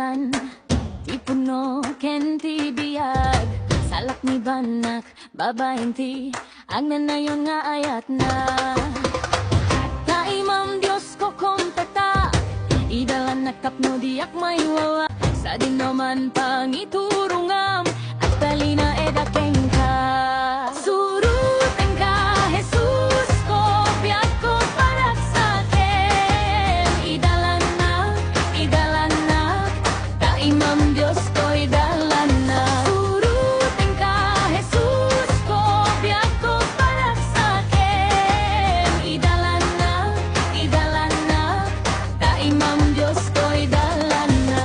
Idalan, ti puno ken ti biyag, salak ni banak, babaeng ti, agnanayon nga ayat na. Taimam Diyos ko kontata, idalan nakapno diak may wawa, sa din naman pangiturungam, at talina edakeng ka. Suruten ka, Jesus ko, biyak ko para sa akin. Idalan na, taimam Diyos ko, idalan na. Suruten ka, Jesus ko, biyak ko para sa akin. Idalan na, taimam Diyos ko, idalan na.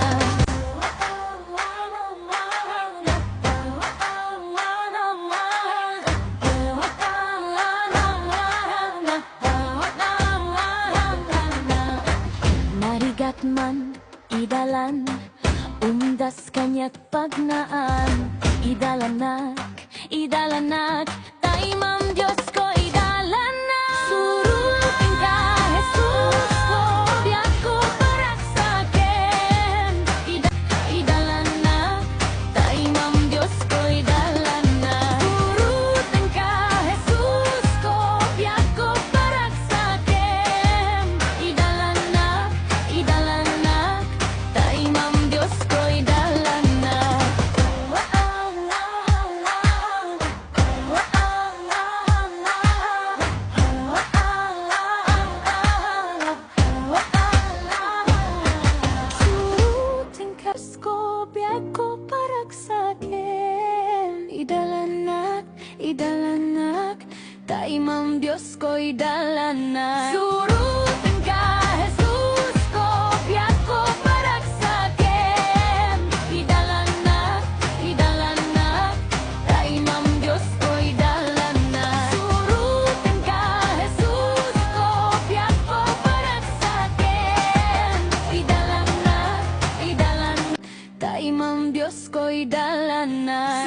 Narigat man, idalan, umdas kanya't pagnaan. Idalanak, taimam Diyos ko, idalan na. Suruten ka, Jesus ko, biyak ko para sa akin. Idalan na, taimam Diyos ko, idalan na. Suruten ka, Jesus ko, biyak ko para sa akin. Idalan na, taimam Diyos ko, idalan na. Suruten ka, Diyos ko, biyak ko para sa akin. Idalanak, taimam Diyos ko, idalan na. Suruten ka, Jesus ko, biyak ko para sa akin. Idalanak, taimam Diyos ko, idalan na. Suruten ka, Jesus ko, biyak ko para sa akin. Idalanak, taimam Diyos ko, idalan na.